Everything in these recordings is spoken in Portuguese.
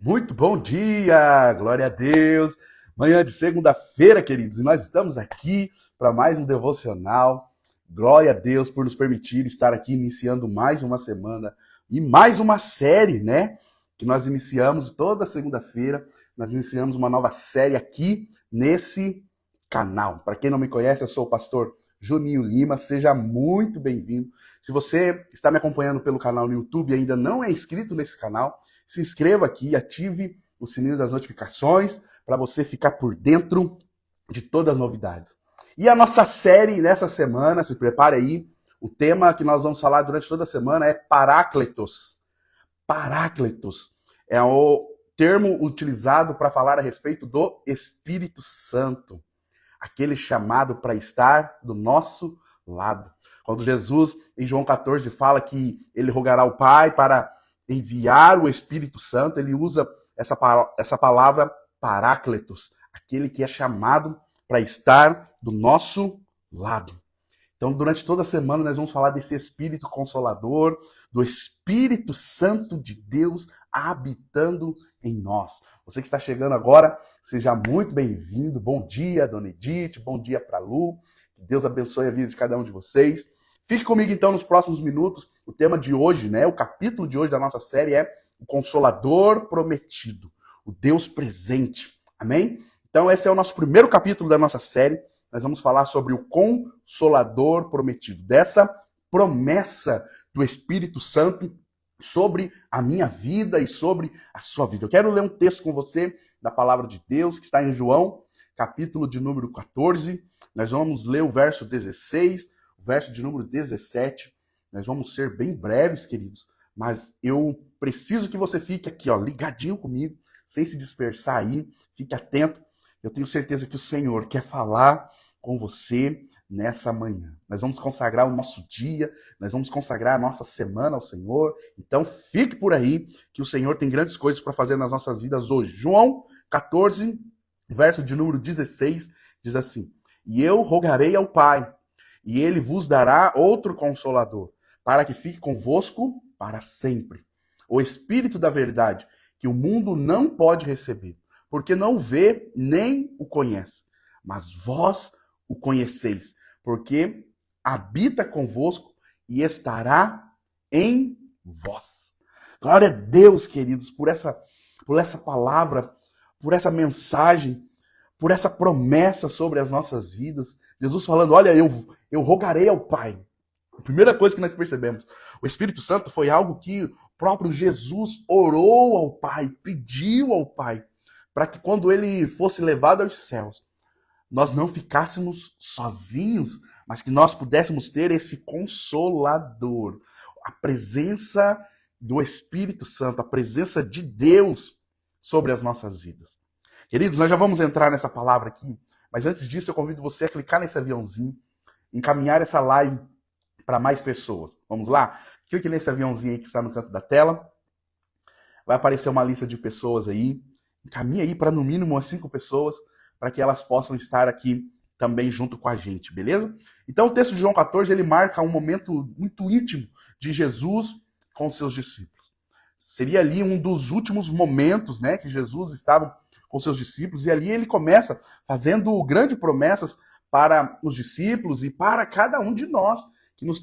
Muito bom dia, glória a Deus. Manhã de segunda-feira, queridos, e nós estamos aqui para mais um devocional. Glória a Deus por nos permitir estar aqui iniciando mais uma semana e mais uma série, né? Que nós iniciamos toda segunda-feira. Nós iniciamos uma nova série aqui nesse canal. Para quem não me conhece, eu sou o pastor Juninho Lima, seja muito bem-vindo. Se você está me acompanhando pelo canal no YouTube e ainda não é inscrito nesse canal, se inscreva aqui, ative o sininho das notificações para você ficar por dentro de todas as novidades. E a nossa série nessa semana, se prepare aí, o tema que nós vamos falar durante toda a semana é Paráclitos. Paráclitos é o termo utilizado para falar a respeito do Espírito Santo, aquele chamado para estar do nosso lado. Quando Jesus, em João 14, fala que ele rogará ao Pai para enviar o Espírito Santo, ele usa essa palavra Paráclitos, aquele que é chamado para estar do nosso lado. Então, durante toda a semana, nós vamos falar desse Espírito Consolador, do Espírito Santo de Deus habitando em nós. Você que está chegando agora, seja muito bem-vindo. Bom dia, Dona Edith, bom dia para a Lu. Que Deus abençoe a vida de cada um de vocês. Fique comigo, então, nos próximos minutos. O tema de hoje, né? O capítulo de hoje da nossa série é o Consolador Prometido, o Deus presente. Amém? Então, esse é o nosso primeiro capítulo da nossa série. Nós vamos falar sobre o Consolador Prometido, dessa promessa do Espírito Santo sobre a minha vida e sobre a sua vida. Eu quero ler um texto com você da Palavra de Deus, que está em João, capítulo de número 14. Nós vamos ler o verso 16, o verso de número 17. Nós vamos ser bem breves, queridos, mas eu preciso que você fique aqui, ó, ligadinho comigo, sem se dispersar aí, fique atento. Eu tenho certeza que o Senhor quer falar com você nessa manhã. Nós vamos consagrar o nosso dia, nós vamos consagrar a nossa semana ao Senhor. Então fique por aí, que o Senhor tem grandes coisas para fazer nas nossas vidas hoje. João 14, verso de número 16, diz assim: E eu rogarei ao Pai, e ele vos dará outro Consolador, para que fique convosco para sempre. O Espírito da verdade, que o mundo não pode receber, porque não o vê nem o conhece. Mas vós o conheceis, porque habita convosco e estará em vós. Glória a Deus, queridos, por essa palavra, por essa mensagem, por essa promessa sobre as nossas vidas. Jesus falando, olha, eu rogarei ao Pai. A primeira coisa que nós percebemos, o Espírito Santo foi algo que o próprio Jesus orou ao Pai, pediu ao Pai, para que quando ele fosse levado aos céus, nós não ficássemos sozinhos, mas que nós pudéssemos ter esse Consolador, a presença do Espírito Santo, a presença de Deus sobre as nossas vidas. Queridos, nós já vamos entrar nessa palavra aqui, mas antes disso eu convido você a clicar nesse aviãozinho, encaminhar essa live para mais pessoas. Vamos lá? Clique nesse aviãozinho aí que está no canto da tela. Vai aparecer uma lista de pessoas aí. Encaminhe aí para no mínimo umas 5 pessoas, para que elas possam estar aqui também junto com a gente, beleza? Então o texto de João 14, ele marca um momento muito íntimo de Jesus com seus discípulos. Seria ali um dos últimos momentos, né, que Jesus estava com seus discípulos, e ali ele começa fazendo grandes promessas para os discípulos e para cada um de nós que nos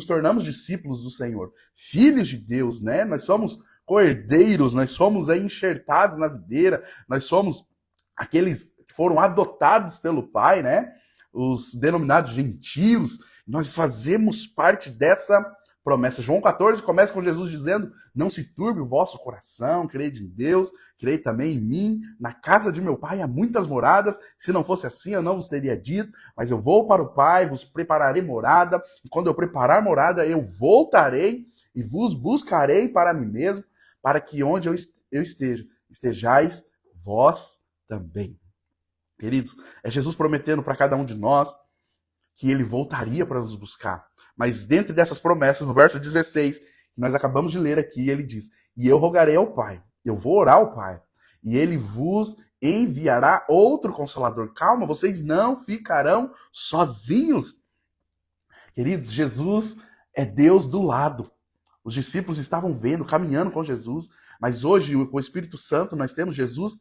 tornamos discípulos do Senhor, filhos de Deus, né? Nós somos co-herdeiros, nós somos aí enxertados na videira, nós somos aqueles que foram adotados pelo Pai, né? Os denominados gentios, nós fazemos parte dessa promessa. João 14 começa com Jesus dizendo, não se turbe o vosso coração, crede em Deus, crede também em mim, na casa de meu Pai há muitas moradas, se não fosse assim eu não vos teria dito, mas eu vou para o Pai, vos prepararei morada, e quando eu preparar morada eu voltarei e vos buscarei para mim mesmo, para que onde eu esteja, estejais vós também. Queridos, é Jesus prometendo para cada um de nós que ele voltaria para nos buscar. Mas dentro dessas promessas, no verso 16, que nós acabamos de ler aqui, ele diz, e eu rogarei ao Pai, eu vou orar ao Pai, e ele vos enviará outro Consolador. Calma, vocês não ficarão sozinhos. Queridos, Jesus é Deus do lado. Os discípulos estavam vendo, caminhando com Jesus, Mas hoje, com o Espírito Santo, nós temos Jesus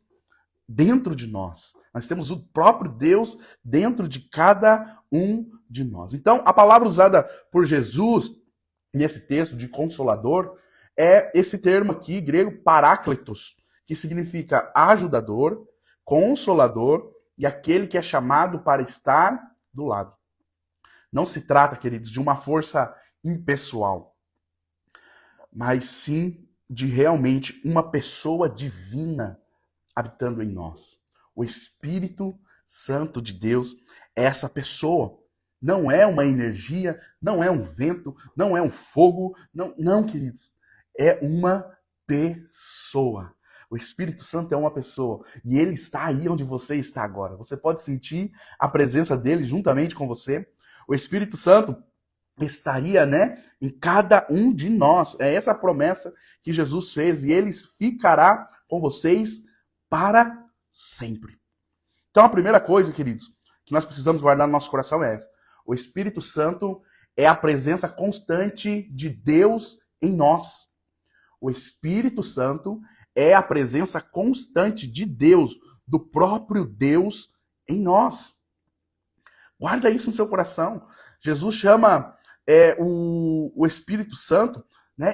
dentro de nós. Nós temos o próprio Deus dentro de cada um de nós. Então, a palavra usada por Jesus nesse texto de consolador é esse termo aqui, grego, paráclitos, que significa ajudador, consolador e aquele que é chamado para estar do lado. Não se trata, queridos, de uma força impessoal, mas sim de realmente uma pessoa divina habitando em nós. O Espírito Santo de Deus é essa pessoa. Não é uma energia, não é um vento, não é um fogo, não, queridos. É uma pessoa. O Espírito Santo é uma pessoa e ele está aí onde você está agora. Você pode sentir a presença dele juntamente com você. O Espírito Santo estaria, em cada um de nós. É essa a promessa que Jesus fez e ele ficará com vocês para sempre. Então a primeira coisa, queridos, que nós precisamos guardar no nosso coração é essa. O Espírito Santo é a presença constante de Deus em nós. O Espírito Santo é a presença constante de Deus, do próprio Deus em nós. Guarda isso no seu coração. Jesus chama o Espírito Santo,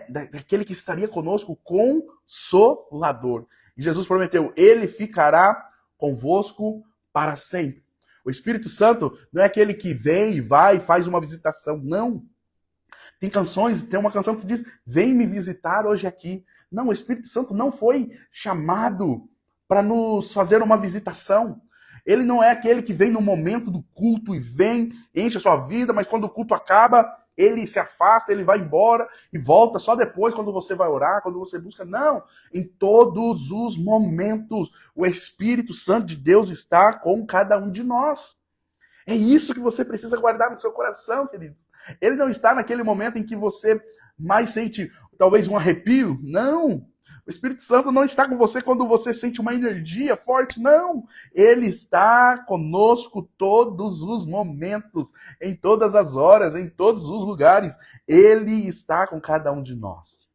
daquele que estaria conosco, consolador. E Jesus prometeu, ele ficará convosco para sempre. O Espírito Santo não é aquele que vem e vai e faz uma visitação, não. Tem uma canção que diz, vem me visitar hoje aqui. Não, o Espírito Santo não foi chamado para nos fazer uma visitação. Ele não é aquele que vem no momento do culto e vem, enche a sua vida, mas quando o culto acaba, ele se afasta, ele vai embora e volta só depois, quando você vai orar, quando você busca. Não, em todos os momentos, o Espírito Santo de Deus está com cada um de nós. É isso que você precisa guardar no seu coração, queridos. Ele não está naquele momento em que você mais sente, talvez, um arrepio. Não. O Espírito Santo não está com você quando você sente uma energia forte. Não. Ele está conosco todos os momentos, em todas as horas, em todos os lugares. Ele está com cada um de nós.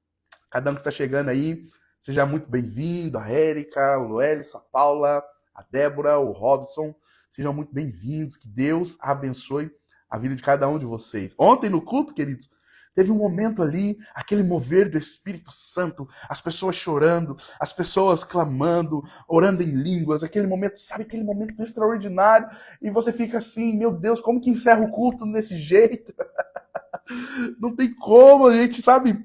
Cada um que está chegando aí, seja muito bem-vindo. A Érica, o Luelis, a Paula, a Débora, o Robson. Sejam muito bem-vindos, que Deus abençoe a vida de cada um de vocês. Ontem no culto, queridos, teve um momento ali, aquele mover do Espírito Santo, as pessoas chorando, as pessoas clamando, orando em línguas, aquele momento, sabe, aquele momento extraordinário, e você fica assim, meu Deus, como que encerra o culto desse jeito? Não tem como a gente, sabe,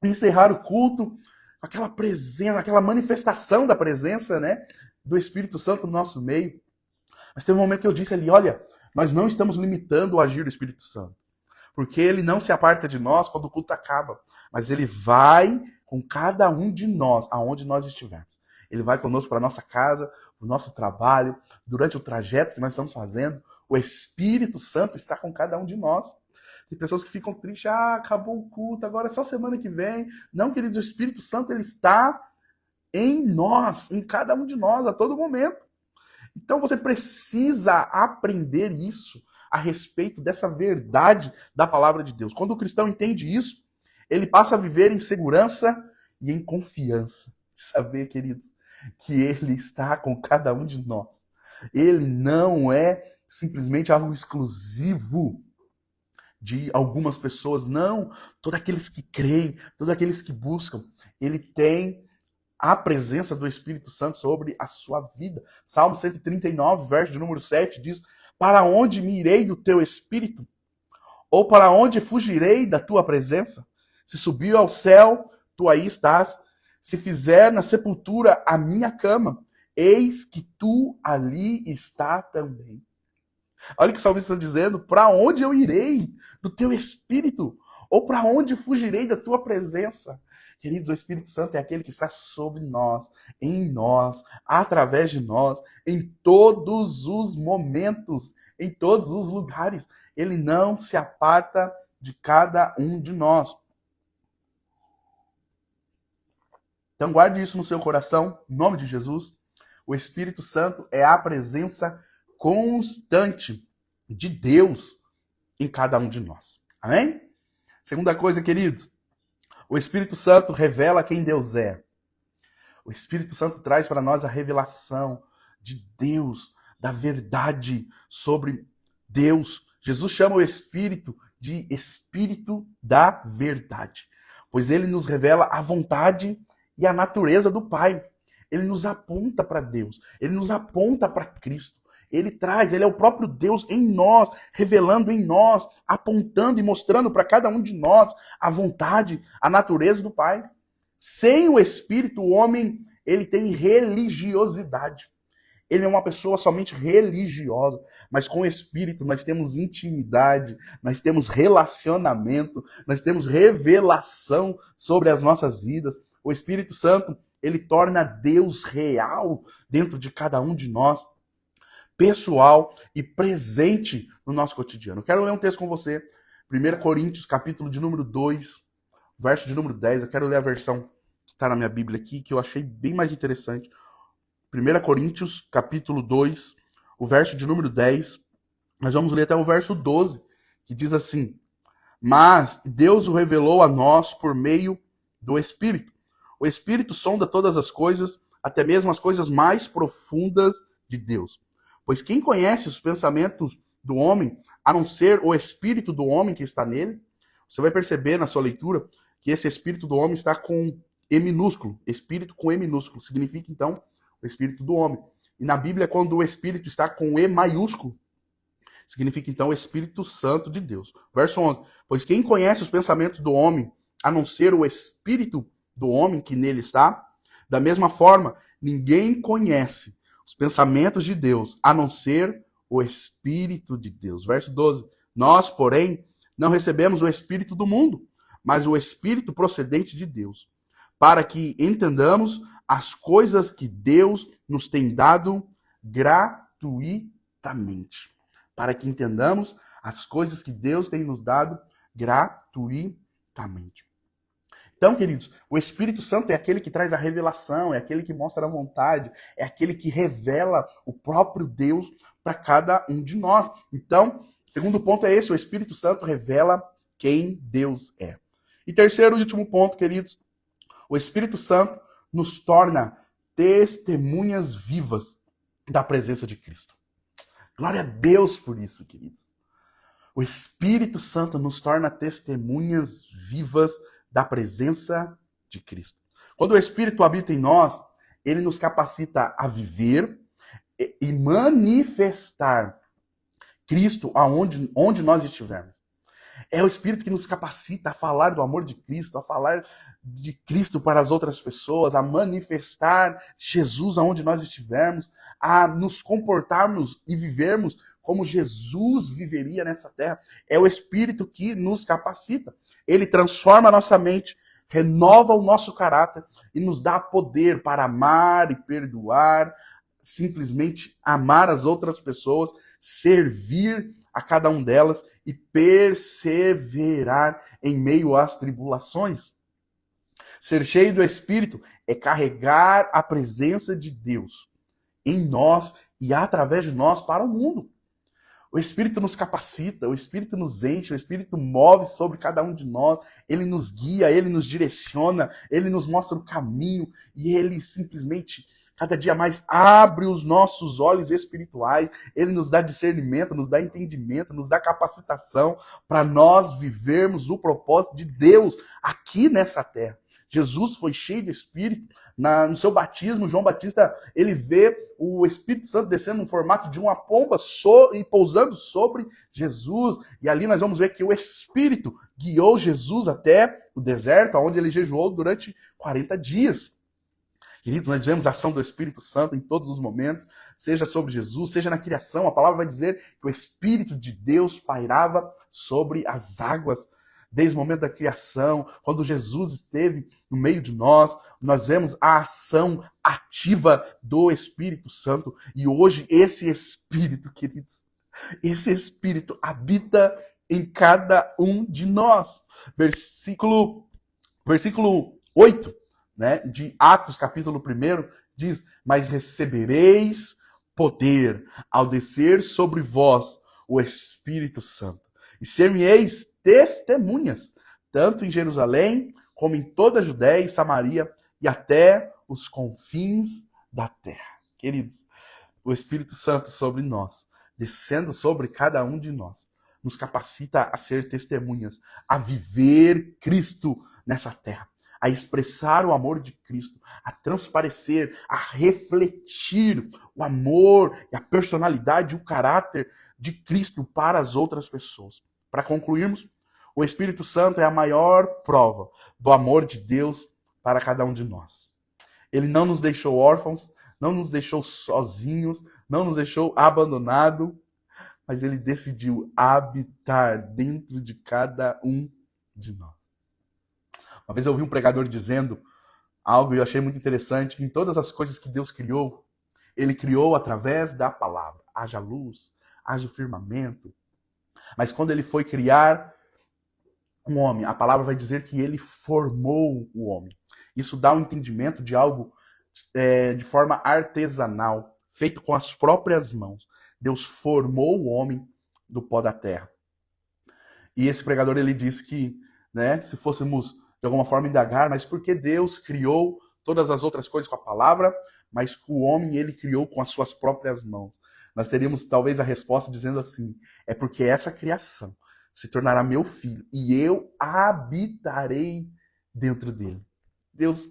encerrar o culto com aquela presença, aquela manifestação da presença, do Espírito Santo no nosso meio. Mas teve um momento que eu disse ali, olha, nós não estamos limitando o agir do Espírito Santo. Porque ele não se aparta de nós quando o culto acaba. Mas ele vai com cada um de nós, aonde nós estivermos. Ele vai conosco para a nossa casa, para o nosso trabalho, durante o trajeto que nós estamos fazendo. O Espírito Santo está com cada um de nós. Tem pessoas que ficam tristes, acabou o culto, agora é só semana que vem. Não, queridos, o Espírito Santo ele está em nós, em cada um de nós, a todo momento. Então você precisa aprender isso a respeito dessa verdade da palavra de Deus. Quando o cristão entende isso, ele passa a viver em segurança e em confiança. Saber, queridos, que ele está com cada um de nós. Ele não é simplesmente algo exclusivo de algumas pessoas, não. Todos aqueles que creem, todos aqueles que buscam, ele tem a presença do Espírito Santo sobre a sua vida. Salmo 139, verso de número 7, diz, para onde me irei do teu Espírito? Ou para onde fugirei da tua presença? Se subir ao céu, tu aí estás. Se fizer na sepultura a minha cama, eis que tu ali está também. Olha o que o salmista está dizendo, para onde eu irei do teu Espírito? Ou para onde fugirei da tua presença? Queridos, o Espírito Santo é aquele que está sobre nós, em nós, através de nós, em todos os momentos, em todos os lugares. Ele não se aparta de cada um de nós. Então guarde isso no seu coração, em nome de Jesus. O Espírito Santo é a presença constante de Deus em cada um de nós. Amém? Segunda coisa, queridos, o Espírito Santo revela quem Deus é. O Espírito Santo traz para nós a revelação de Deus, da verdade sobre Deus. Jesus chama o Espírito de Espírito da verdade, pois ele nos revela a vontade e a natureza do Pai. Ele nos aponta para Deus, ele nos aponta para Cristo. Ele é o próprio Deus em nós, revelando em nós, apontando e mostrando para cada um de nós a vontade, a natureza do Pai. Sem o Espírito, o homem, ele tem religiosidade. Ele é uma pessoa somente religiosa, mas com o Espírito nós temos intimidade, nós temos relacionamento, nós temos revelação sobre as nossas vidas. O Espírito Santo, ele torna Deus real dentro de cada um de nós, pessoal e presente no nosso cotidiano. Eu quero ler um texto com você, 1 Coríntios, capítulo de número 2, verso de número 10. Eu quero ler a versão que está na minha Bíblia aqui, que eu achei bem mais interessante. 1 Coríntios, capítulo 2, o verso de número 10. Nós vamos ler até o verso 12, que diz assim: Mas Deus o revelou a nós por meio do Espírito. O Espírito sonda todas as coisas, até mesmo as coisas mais profundas de Deus. Pois quem conhece os pensamentos do homem, a não ser o Espírito do homem que está nele? Você vai perceber na sua leitura que esse Espírito do homem está com E minúsculo. Espírito com E minúsculo. Significa, então, o Espírito do homem. E na Bíblia, quando o Espírito está com E maiúsculo, significa, então, o Espírito Santo de Deus. Verso 11. Pois quem conhece os pensamentos do homem, a não ser o Espírito do homem que nele está? Da mesma forma, ninguém conhece os pensamentos de Deus, a não ser o Espírito de Deus. Verso 12. Nós, porém, não recebemos o Espírito do mundo, mas o Espírito procedente de Deus, para que entendamos as coisas que Deus nos tem dado gratuitamente. Para que entendamos as coisas que Deus tem nos dado gratuitamente. Então, queridos, o Espírito Santo é aquele que traz a revelação, é aquele que mostra a vontade, é aquele que revela o próprio Deus para cada um de nós. Então, segundo ponto é esse, o Espírito Santo revela quem Deus é. E terceiro e último ponto, queridos, o Espírito Santo nos torna testemunhas vivas da presença de Cristo. Glória a Deus por isso, queridos. O Espírito Santo nos torna testemunhas vivas da presença de Cristo. Quando o Espírito habita em nós, ele nos capacita a viver e manifestar Cristo onde nós estivermos. É o Espírito que nos capacita a falar do amor de Cristo, a falar de Cristo para as outras pessoas, a manifestar Jesus aonde nós estivermos, a nos comportarmos e vivermos como Jesus viveria nessa terra. É o Espírito que nos capacita. Ele transforma a nossa mente, renova o nosso caráter e nos dá poder para amar e perdoar, simplesmente amar as outras pessoas, servir a cada um delas e perseverar em meio às tribulações. Ser cheio do Espírito é carregar a presença de Deus em nós e através de nós para o mundo. O Espírito nos capacita, o Espírito nos enche, o Espírito move sobre cada um de nós, ele nos guia, ele nos direciona, ele nos mostra o caminho e ele simplesmente cada dia mais abre os nossos olhos espirituais, ele nos dá discernimento, nos dá entendimento, nos dá capacitação para nós vivermos o propósito de Deus aqui nessa terra. Jesus foi cheio de Espírito. No seu batismo, João Batista, ele vê o Espírito Santo descendo no formato de uma pomba e pousando sobre Jesus. E ali nós vamos ver que o Espírito guiou Jesus até o deserto, onde ele jejuou durante 40 dias. Queridos, nós vemos a ação do Espírito Santo em todos os momentos, seja sobre Jesus, seja na criação. A palavra vai dizer que o Espírito de Deus pairava sobre as águas. Desde o momento da criação, quando Jesus esteve no meio de nós, nós vemos a ação ativa do Espírito Santo. E hoje esse Espírito, queridos, esse Espírito habita em cada um de nós. Versículo 8, né, de Atos, capítulo 1, diz: Mas recebereis poder ao descer sobre vós o Espírito Santo. E ser-me-eis testemunhas, tanto em Jerusalém, como em toda a Judéia e Samaria, e até os confins da terra. Queridos, o Espírito Santo sobre nós, descendo sobre cada um de nós, nos capacita a ser testemunhas, a viver Cristo nessa terra, a expressar o amor de Cristo, a transparecer, a refletir o amor e a personalidade, o caráter de Cristo para as outras pessoas. Para concluirmos, o Espírito Santo é a maior prova do amor de Deus para cada um de nós. Ele não nos deixou órfãos, não nos deixou sozinhos, não nos deixou abandonados, mas ele decidiu habitar dentro de cada um de nós. Uma vez eu ouvi um pregador dizendo algo e eu achei muito interessante, que em todas as coisas que Deus criou, ele criou através da palavra. Haja luz, haja o firmamento. Mas quando ele foi criar um homem, a palavra vai dizer que ele formou o homem. Isso dá um entendimento de algo de forma artesanal, feito com as próprias mãos. Deus formou o homem do pó da terra. E esse pregador, ele disse que, se fôssemos de alguma forma indagar, mas por que Deus criou todas as outras coisas com a palavra, mas o homem ele criou com as suas próprias mãos? Nós teríamos talvez a resposta dizendo assim: é porque essa criação se tornará meu filho e eu habitarei dentro dele. Deus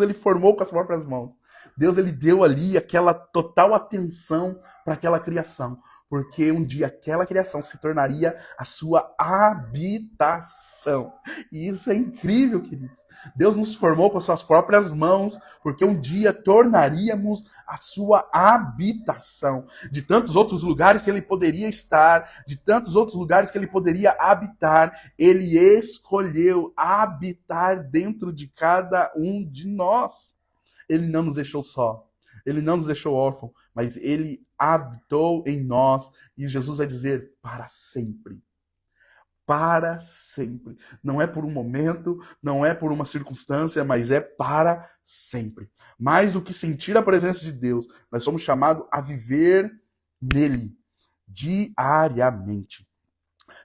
ele formou com as próprias mãos. Deus ele deu ali aquela total atenção para aquela criação, porque um dia aquela criação se tornaria a sua habitação. E isso é incrível, queridos. Deus nos formou com as suas próprias mãos, porque um dia tornaríamos a sua habitação. De tantos outros lugares que ele poderia estar, de tantos outros lugares que ele poderia habitar, ele escolheu habitar dentro de cada um de nós. Ele não nos deixou só. Ele não nos deixou órfão, mas ele habitou em nós. E Jesus vai dizer, para sempre. Para sempre. Não é por um momento, não é por uma circunstância, mas é para sempre. Mais do que sentir a presença de Deus, nós somos chamados a viver nele diariamente.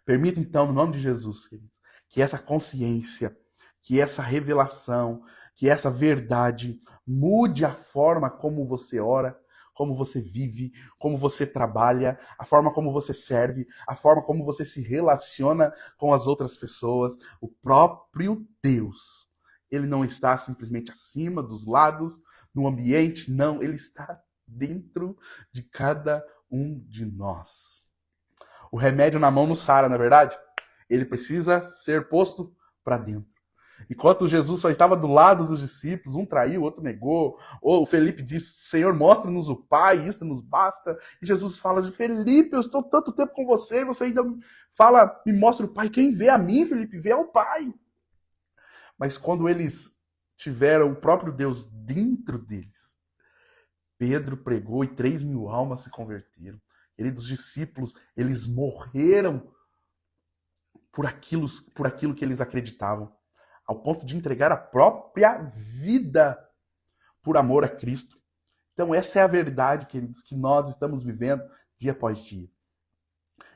Permita então, no nome de Jesus, queridos, que essa consciência, que essa revelação, que essa verdade mude a forma como você ora, como você vive, como você trabalha, a forma como você serve, a forma como você se relaciona com as outras pessoas. O próprio Deus, ele não está simplesmente acima, dos lados, no ambiente, não, ele está dentro de cada um de nós. O remédio na mão não sara, não é verdade? Ele precisa ser posto para dentro. Enquanto Jesus só estava do lado dos discípulos, um traiu, o outro negou, ou o Felipe disse, Senhor, mostra-nos o Pai, isso nos basta. E Jesus fala, Felipe, eu estou tanto tempo com você, você ainda fala, me mostra o Pai. Quem vê a mim, Felipe, vê ao Pai. Mas quando eles tiveram o próprio Deus dentro deles, Pedro pregou e 3.000 almas se converteram. Queridos discípulos, eles morreram por aquilo que eles acreditavam, ao ponto de entregar a própria vida por amor a Cristo. Então essa é a verdade, queridos, que nós estamos vivendo dia após dia.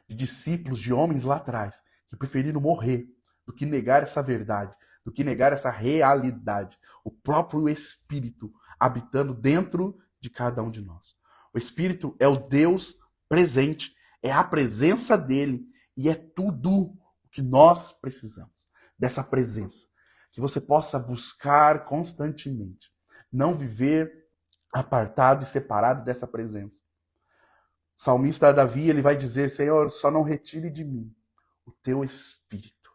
De discípulos, de homens lá atrás, que preferiram morrer do que negar essa verdade, do que negar essa realidade. O próprio Espírito habitando dentro de cada um de nós. O Espírito é o Deus presente, é a presença dele e é tudo o que nós precisamos dessa presença. Que você possa buscar constantemente. Não viver apartado e separado dessa presença. O salmista Davi, ele vai dizer, Senhor, só não retire de mim o teu Espírito.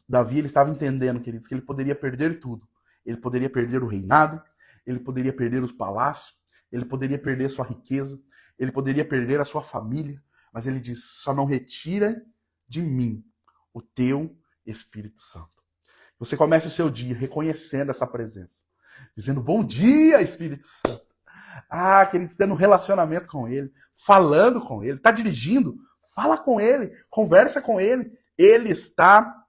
Davi, ele estava entendendo, queridos, que ele poderia perder tudo. Ele poderia perder o reinado, ele poderia perder os palácios, ele poderia perder sua riqueza, ele poderia perder a sua família, mas ele diz, só não retira de mim o teu Espírito Santo. Você começa o seu dia reconhecendo essa presença. Dizendo, bom dia, Espírito Santo. Queridos, tendo um relacionamento com ele. Falando com ele. Está dirigindo? Fala com ele. Conversa com ele. Ele está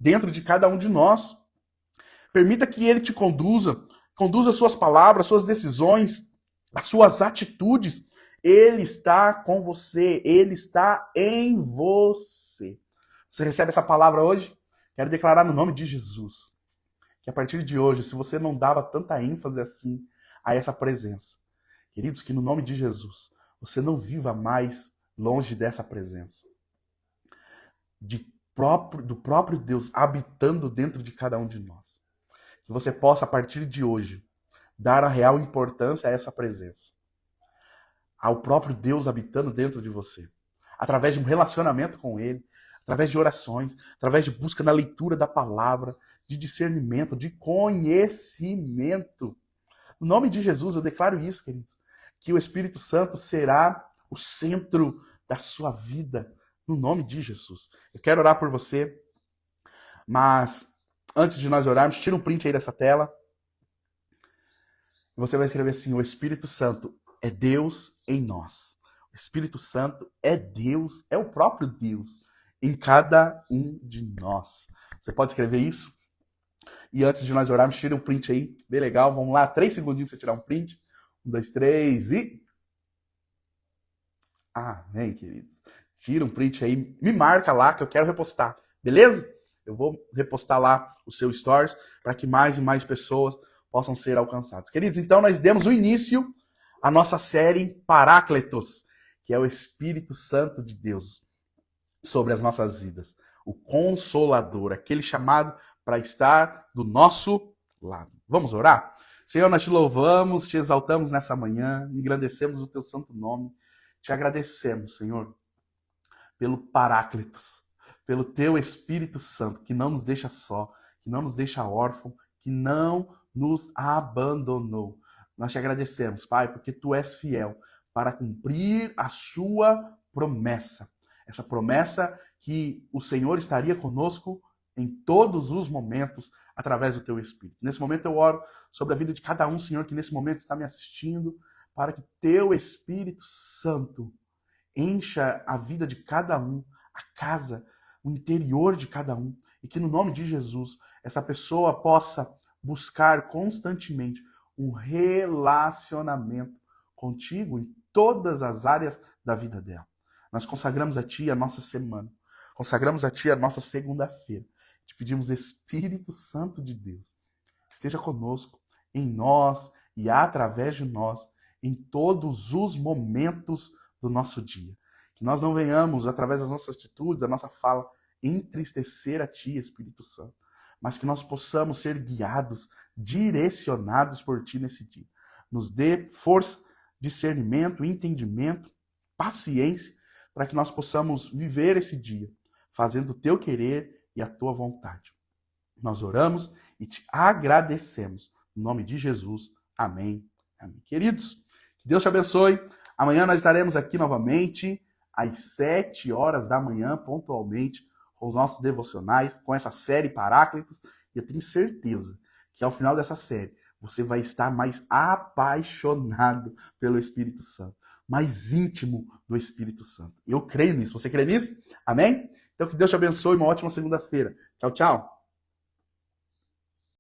dentro de cada um de nós. Permita que ele te conduza. Conduza suas palavras, suas decisões, as suas atitudes. Ele está com você. Ele está em você. Você recebe essa palavra hoje? Quero declarar no nome de Jesus. que a partir de hoje, se você não dava tanta ênfase assim a essa presença, queridos, que no nome de Jesus, você não viva mais longe dessa presença. Do próprio Deus habitando dentro de cada um de nós. Que você possa, a partir de hoje, dar a real importância a essa presença. Ao próprio Deus habitando dentro de você. Através de um relacionamento com Ele, através de orações, através de busca na leitura da palavra, de discernimento, de conhecimento. No nome de Jesus, eu declaro isso, queridos, que o Espírito Santo será o centro da sua vida, no nome de Jesus. Eu quero orar por você, mas antes de nós orarmos, tira um print aí dessa tela. Você vai escrever assim: o Espírito Santo é Deus em nós. O Espírito Santo é Deus, é o próprio Deus em cada um de nós. Você pode escrever isso? E antes de nós orarmos, tira um print aí, bem legal. Vamos lá, 3 segundinhos pra você tirar um print. 1, 2, 3 e... Amém, queridos. Tira um print aí, me marca lá que eu quero repostar, beleza? Eu vou repostar lá o seu stories para que mais e mais pessoas possam ser alcançadas. Queridos, então nós demos o início à nossa série Paráclitos, que é o Espírito Santo de Deus sobre as nossas vidas. O Consolador, aquele chamado para estar do nosso lado. Vamos orar? Senhor, nós te louvamos, te exaltamos nessa manhã, engrandecemos o teu santo nome. Te agradecemos, Senhor, pelo Paráclitos, pelo teu Espírito Santo, que não nos deixa só, que não nos deixa órfão, que não nos abandonou. Nós te agradecemos, Pai, porque tu és fiel para cumprir a sua promessa. Essa promessa que o Senhor estaria conosco em todos os momentos através do teu Espírito. Nesse momento eu oro sobre a vida de cada um, Senhor, que nesse momento está me assistindo, para que teu Espírito Santo encha a vida de cada um, a casa, o interior de cada um, e que no nome de Jesus essa pessoa possa buscar constantemente um relacionamento contigo em todas as áreas da vida dela. Nós consagramos a Ti a nossa semana, consagramos a Ti a nossa segunda-feira. Te pedimos, Espírito Santo de Deus, que esteja conosco, em nós e através de nós, em todos os momentos do nosso dia. Que nós não venhamos, através das nossas atitudes, da nossa fala, entristecer a Ti, Espírito Santo, mas que nós possamos ser guiados, direcionados por Ti nesse dia. Nos dê força, discernimento, entendimento, paciência, para que nós possamos viver esse dia, fazendo o Teu querer e a Tua vontade. Nós oramos e Te agradecemos. Em nome de Jesus. Amém. Amém. Queridos, que Deus te abençoe. Amanhã nós estaremos aqui novamente, às 7 horas da manhã, pontualmente, com os nossos devocionais, com essa série Paráclitos. E eu tenho certeza que ao final dessa série, você vai estar mais apaixonado pelo Espírito Santo, mais íntimo do Espírito Santo. Eu creio nisso. Você crê nisso? Amém? Então que Deus te abençoe. Uma ótima segunda-feira. Tchau, tchau.